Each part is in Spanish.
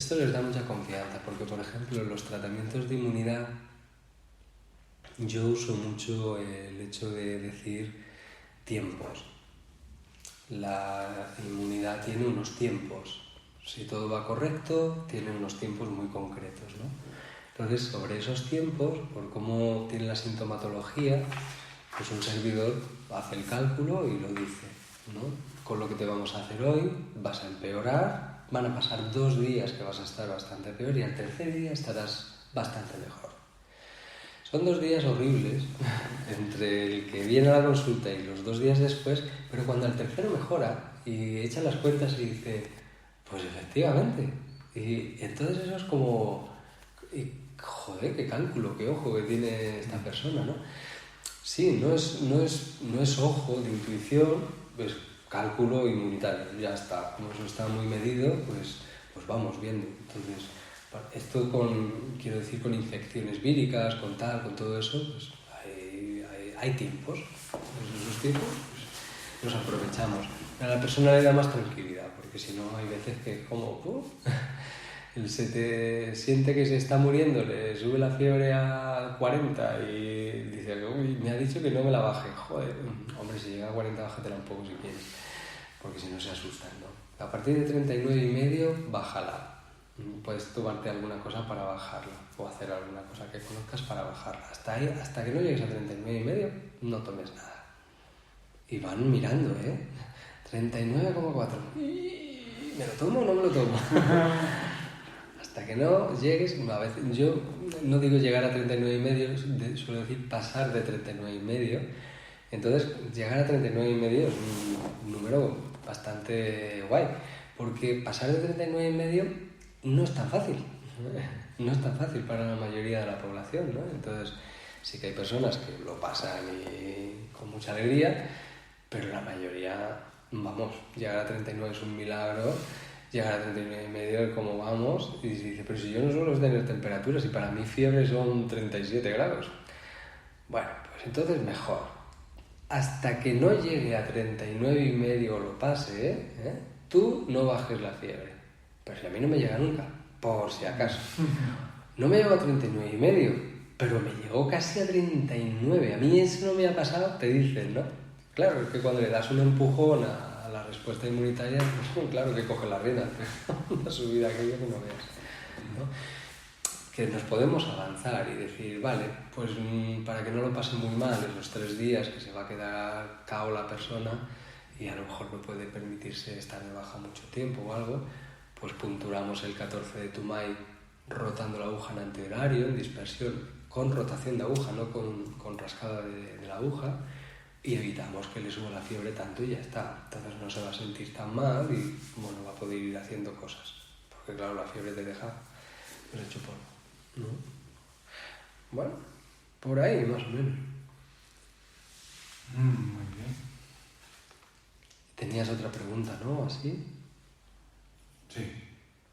Esto les da mucha confianza porque, por ejemplo, en los tratamientos de inmunidad yo uso mucho el hecho de decir tiempos. La inmunidad tiene unos tiempos. Si todo va correcto, tiene unos tiempos muy concretos, ¿no? Entonces, sobre esos tiempos, por cómo tiene la sintomatología, pues un servidor hace el cálculo y lo dice, ¿no? Con lo que te vamos a hacer hoy vas a empeorar, van a pasar 2 días que vas a estar bastante peor y al tercer día estarás bastante mejor. Son 2 días horribles entre el que viene a la consulta y los 2 días después, pero cuando el tercero mejora y echa las cuentas y dice, pues efectivamente, y entonces eso es como, joder, qué cálculo, qué ojo que tiene esta persona, ¿no? Sí, no es ojo de intuición, es cálculo inmunitario, ya está. Como eso está muy medido, pues vamos viendo. Entonces, esto quiero decir, con infecciones víricas, con todo eso, pues hay tiempos. Pues esos tiempos pues, los aprovechamos. A la persona le da más tranquilidad, porque si no hay veces que como... se te siente que se está muriendo, le sube la fiebre a 40 y dice, uy, me ha dicho que no me la baje. Joder, hombre, si llega a 40, bájatela un poco si quieres, porque si no se asustan, ¿no? A partir de 39,5, bájala. Puedes tomarte alguna cosa para bajarla o hacer alguna cosa que conozcas para bajarla. Hasta que no llegues a 39,5, no tomes nada. Y van mirando, 39,4. ¿Me lo tomo o no me lo tomo? Hasta que no llegues, a veces yo no digo llegar a 39,5, suelo decir pasar de 39,5. Entonces, llegar a 39,5 es un número bastante guay, porque pasar de 39,5 no es tan fácil. No es tan fácil para la mayoría de la población, ¿no? Entonces, sí que hay personas que lo pasan con mucha alegría, pero la mayoría, vamos, llegar a 39 es un milagro. Llegar a 39,5 como vamos y dice, pero si yo no suelo tener temperaturas y para mí fiebre son 37 grados. Bueno, pues entonces mejor. Hasta que no llegue a 39,5 o lo pase, tú no bajes la fiebre. Pero si a mí no me llega nunca, por si acaso. No me llegó a 39,5, pero me llegó casi a 39. A mí eso no me ha pasado, te dicen, ¿no? Claro, es que cuando le das un empujón a la respuesta inmunitaria, pues claro que coge la rienda, una subida aquello que no veas, ¿no? Que nos podemos avanzar y decir, vale, pues para que no lo pase muy mal en los 3 días que se va a quedar cao la persona y a lo mejor no puede permitirse estar de baja mucho tiempo o algo, pues punturamos el 14 de Tumay rotando la aguja en antihorario, en dispersión, con rotación de aguja, no con rascada de la aguja, y evitamos que le suba la fiebre tanto y ya está. Entonces no se va a sentir tan mal y bueno, va a poder ir haciendo cosas. Porque claro, la fiebre te deja pues hecho polvo, ¿no? Bueno, por ahí más o menos. Muy bien. Tenías otra pregunta, ¿no? ¿Así? Sí.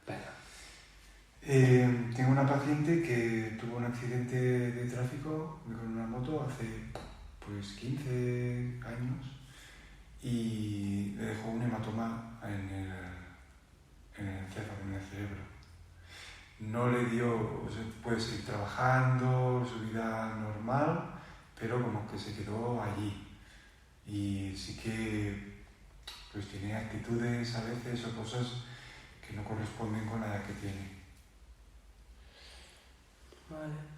Venga. Tengo una paciente que tuvo un accidente de tráfico con una moto hace pues 15 años y le dejó un hematoma en el encéfalo, en el cerebro. No le dio, o sea, puede seguir trabajando, su vida normal, pero como que se quedó allí. Y sí que pues tiene actitudes a veces o cosas que no corresponden con la edad que tiene. Vale.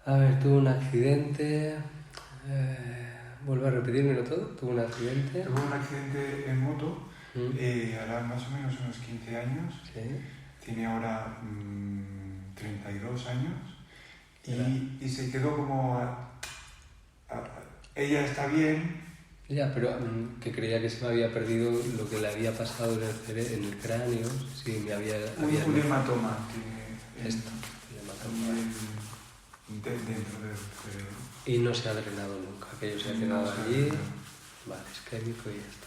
A ver, tuvo un accidente. Vuelvo a repetírmelo todo. Tuvo un accidente. Tuvo un accidente en moto, hará más o menos unos 15 años. Sí. Tiene ahora 32 años y se quedó como... ella está bien. Ya, pero que creía que se me había perdido lo que le había pasado en el cráneo. Sí, me había... Un hematoma tiene esto, el hematoma. Dentro del cerebro. Y no se ha drenado nunca, aquello se ha quedado allí. Vale, isquémico y ya está.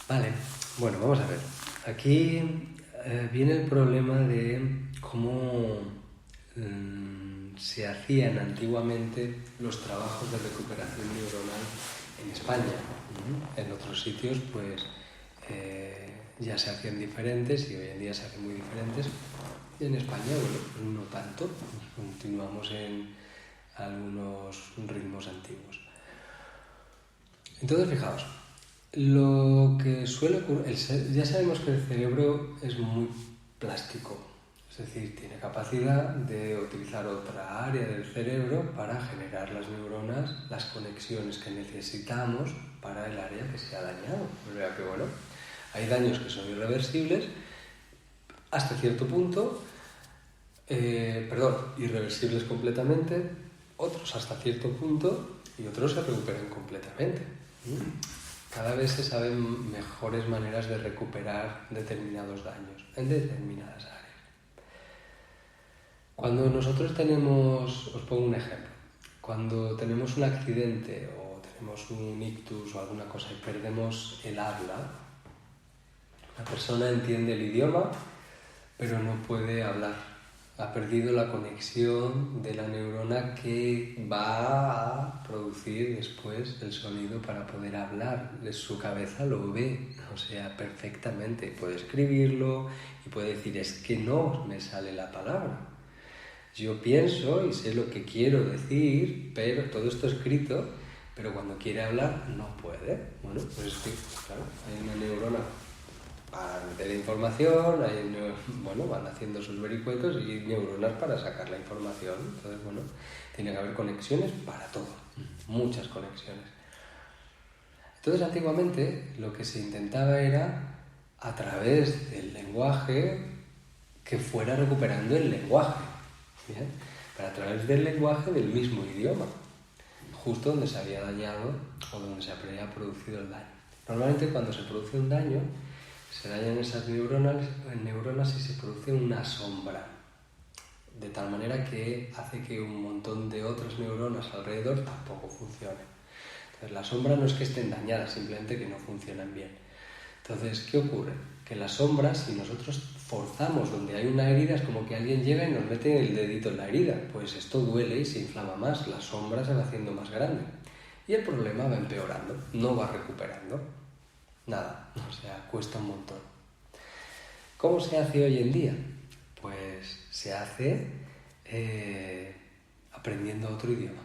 Vale, bueno, vamos a ver. Aquí viene el problema de cómo se hacían antiguamente los trabajos de recuperación neuronal en España. En otros sitios, pues ya se hacían diferentes y hoy en día se hacen muy diferentes. Y en España, bueno, no tanto, continuamos en algunos ritmos antiguos. Entonces, fijaos, lo que suele ocurrir, ya sabemos que el cerebro es muy plástico, es decir, tiene capacidad de utilizar otra área del cerebro para generar las neuronas, las conexiones que necesitamos para el área que se ha dañado. O sea que bueno, hay daños que son irreversibles hasta cierto punto, irreversibles completamente, otros hasta cierto punto y otros se recuperan completamente. Cada vez se saben mejores maneras de recuperar determinados daños en determinadas áreas. Cuando nosotros tenemos, os pongo un ejemplo, cuando tenemos un accidente o tenemos un ictus o alguna cosa y perdemos el habla, la persona entiende el idioma, pero no puede hablar. Ha perdido la conexión de la neurona que va a producir después el sonido para poder hablar. Su cabeza lo ve, o sea, perfectamente. Puede escribirlo y puede decir, es que no me sale la palabra. Yo pienso y sé lo que quiero decir, pero todo esto escrito, pero cuando quiere hablar no puede. Bueno, pues es que, claro, hay una neurona para meter información, van haciendo sus vericuetos y neuronas para sacar la información. Entonces, bueno, tiene que haber conexiones para todo, muchas conexiones. Entonces, antiguamente lo que se intentaba era, a través del lenguaje, que fuera recuperando el lenguaje, ¿bien? Pero a través del lenguaje del mismo idioma, justo donde se había dañado o donde se había producido el daño. Normalmente cuando se produce un daño, se dañan esas neuronas y se produce una sombra, de tal manera que hace que un montón de otras neuronas alrededor tampoco funcionen. Entonces la sombra no es que estén dañadas, simplemente que no funcionan bien. Entonces, ¿qué ocurre? Que las sombras, si nosotros forzamos donde hay una herida, es como que alguien llega y nos mete el dedito en la herida. Pues esto duele y se inflama más, la sombra se va haciendo más grande. Y el problema va empeorando, no va recuperando. Nada, o sea, cuesta un montón. ¿Cómo se hace hoy en día? Pues se hace aprendiendo otro idioma.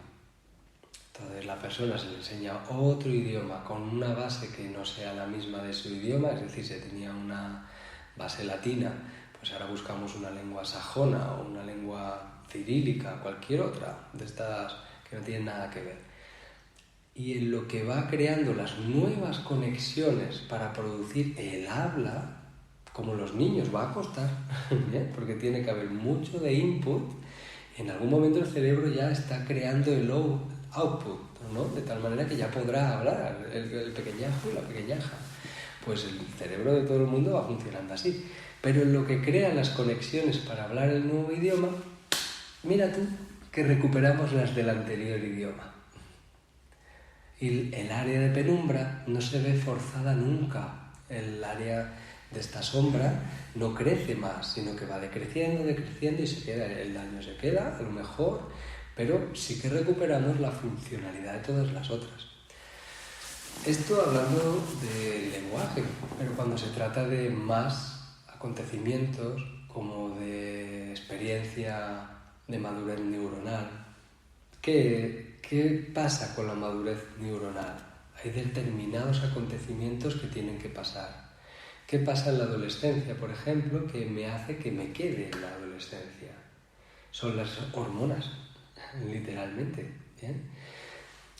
Entonces la persona se le enseña otro idioma con una base que no sea la misma de su idioma, es decir, si tenía una base latina, pues ahora buscamos una lengua sajona o una lengua cirílica, cualquier otra de estas que no tienen nada que ver. Y en lo que va creando las nuevas conexiones para producir el habla, como los niños, va a costar, ¿bien? Porque tiene que haber mucho de input. En algún momento el cerebro ya está creando el output, ¿no? De tal manera que ya podrá hablar el pequeñajo y la pequeñaja. Pues el cerebro de todo el mundo va funcionando así. Pero en lo que crea las conexiones para hablar el nuevo idioma, mira tú que recuperamos las del anterior idioma. Y el área de penumbra no se ve forzada nunca. El área de esta sombra no crece más, sino que va decreciendo y el daño se queda, a lo mejor, pero sí que recuperamos la funcionalidad de todas las otras. Esto hablando del lenguaje, pero cuando se trata de más acontecimientos, como de experiencia de madurez neuronal, ¿qué pasa con la madurez neuronal? Hay determinados acontecimientos que tienen que pasar. ¿Qué pasa en la adolescencia, por ejemplo, que me hace que me quede en la adolescencia? Son las hormonas, literalmente. ¿Bien?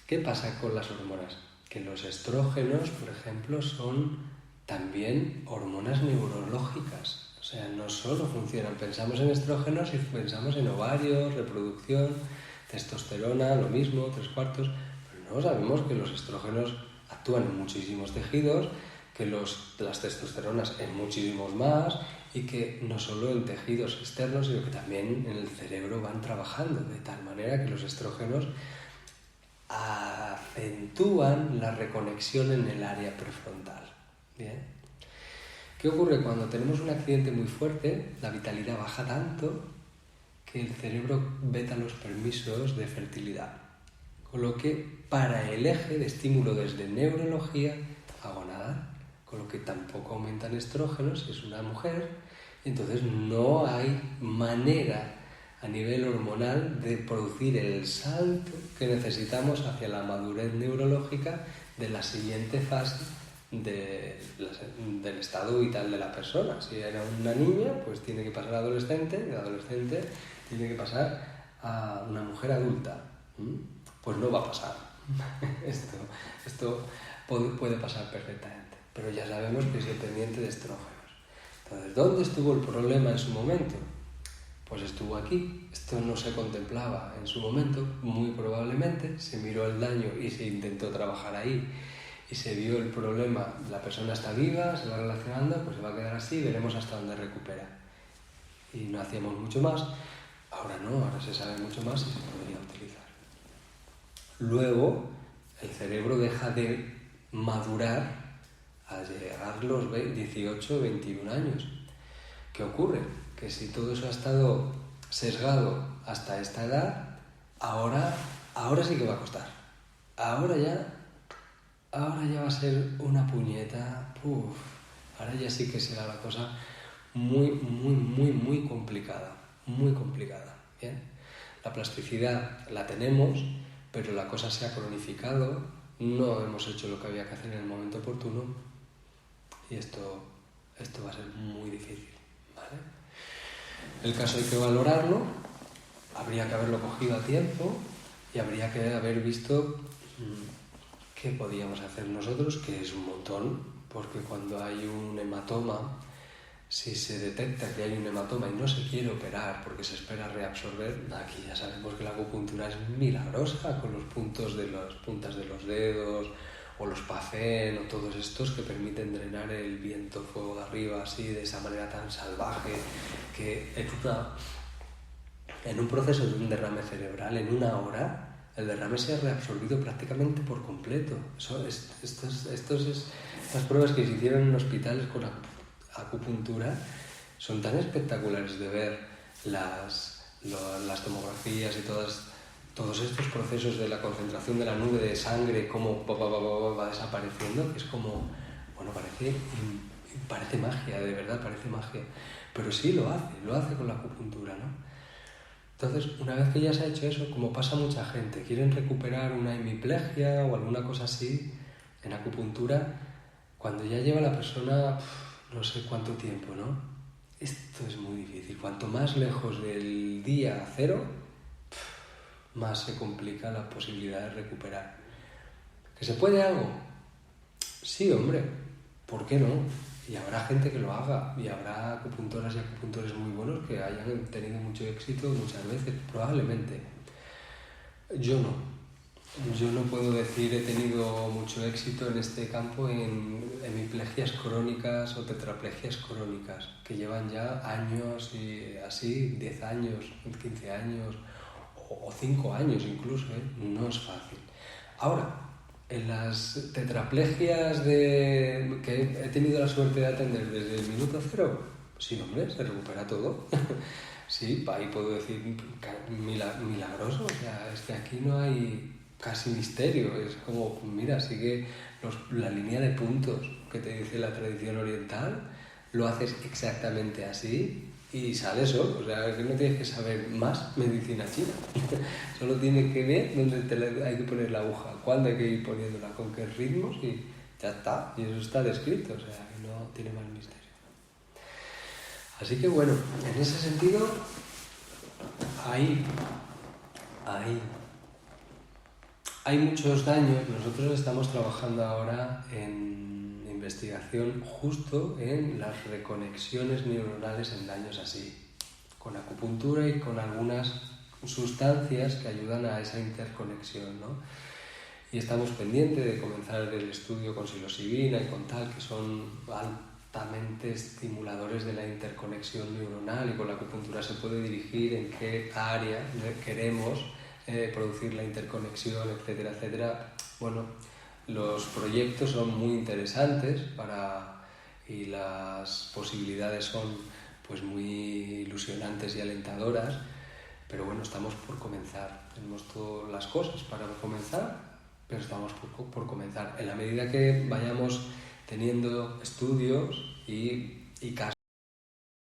¿Qué pasa con las hormonas? Que los estrógenos, por ejemplo, son también hormonas neurológicas. O sea, no solo funcionan. Pensamos en estrógenos y pensamos en ovarios, reproducción, testosterona, lo mismo, 3/4. Pero no sabemos que los estrógenos actúan en muchísimos tejidos, que las testosteronas en muchísimos más y que no solo en tejidos externos, sino que también en el cerebro van trabajando de tal manera que los estrógenos acentúan la reconexión en el área prefrontal. ¿Bien? ¿Qué ocurre? Cuando tenemos un accidente muy fuerte, la vitalidad baja tanto que el cerebro veta los permisos de fertilidad. Con lo que para el eje de estímulo desde neurología hago nada. con lo que tampoco aumentan estrógenos si es una mujer, y entonces no hay manera a nivel hormonal de producir el salto que necesitamos hacia la madurez neurológica de la siguiente fase del estado vital de la persona. Si era una niña, pues tiene que pasar a adolescente, y de adolescente tiene que pasar a una mujer adulta. Pues no va a pasar. Esto puede pasar perfectamente, pero ya sabemos que es dependiente de estrógenos. Entonces, ¿dónde estuvo el problema en su momento? Pues estuvo aquí. Esto no se contemplaba en su momento, muy probablemente. Se miró el daño y se intentó trabajar ahí. Y se vio el problema, la persona está viva, se va relacionando, pues se va a quedar así, veremos hasta dónde recupera. Y no hacíamos mucho más. Ahora no, ahora se sabe mucho más y se podría utilizar. Luego, el cerebro deja de madurar al llegar los 18 o 21 años. ¿Qué ocurre? Que si todo eso ha estado sesgado hasta esta edad, ahora sí que va a costar. Ahora ya va a ser una puñeta. Ahora ya sí que será la cosa muy complicada. Muy complicada. ¿Bien? La plasticidad la tenemos, pero la cosa se ha cronificado. No hemos hecho lo que había que hacer en el momento oportuno. Y esto va a ser muy difícil. ¿Vale? El caso hay que valorarlo. Habría que haberlo cogido a tiempo y habría que haber visto qué podíamos hacer nosotros, que es un montón, porque cuando hay un hematoma, si se detecta que hay un hematoma y no se quiere operar porque se espera reabsorber, aquí ya sabemos que la acupuntura es milagrosa, con los puntos de las puntas de los dedos, o los pacén, o todos estos que permiten drenar el viento, fuego de arriba, así, de esa manera tan salvaje, que en un proceso de un derrame cerebral, en una hora, el derrame se ha reabsorbido prácticamente por completo. Estas pruebas que se hicieron en hospitales con acupuntura son tan espectaculares de ver las tomografías y todos estos procesos de la concentración de la nube de sangre, cómo va desapareciendo, que es como, bueno, parece magia, de verdad, parece magia. Pero sí lo hace con la acupuntura, ¿no? Entonces, una vez que ya se ha hecho eso, como pasa mucha gente, quieren recuperar una hemiplegia o alguna cosa así en acupuntura, cuando ya lleva la persona no sé cuánto tiempo, ¿no? Esto es muy difícil. Cuanto más lejos del día cero, más se complica la posibilidad de recuperar. ¿Que se puede algo? Sí, hombre, ¿por qué no? Y habrá gente que lo haga, y habrá acupuntoras y acupuntores muy buenos que hayan tenido mucho éxito muchas veces, probablemente. Yo no puedo decir he tenido mucho éxito en este campo en hemiplegias crónicas o tetraplegias crónicas, que llevan ya años y así, 10 años, 15 años o 5 años incluso, no es fácil. Ahora, en las tetraplegias que he tenido la suerte de atender desde el minuto cero, sí, hombre, se recupera todo. Sí, ahí puedo decir milagroso, o sea, es que aquí no hay casi misterio, es como, mira, sigue la línea de puntos que te dice la tradición oriental, lo haces exactamente así y sale solo, o sea, que no tienes que saber más medicina china, solo tienes que ver dónde hay que poner la aguja, cuándo hay que ir poniéndola, con qué ritmos y ya está, y eso está descrito, o sea, que no tiene más misterio. Así que bueno, en ese sentido, hay muchos daños. Nosotros estamos trabajando ahora en investigación justo en las reconexiones neuronales en daños así, con acupuntura y con algunas sustancias que ayudan a esa interconexión, ¿no? Y estamos pendientes de comenzar el estudio con psilocibina y con tal, que son altamente estimuladores de la interconexión neuronal, y con la acupuntura se puede dirigir en qué área queremos producir la interconexión, etcétera, etcétera. Bueno, los proyectos son muy interesantes y las posibilidades son pues muy ilusionantes y alentadoras, pero bueno, estamos por comenzar. Tenemos todas las cosas para comenzar, pero estamos por comenzar. En la medida que vayamos teniendo estudios y casos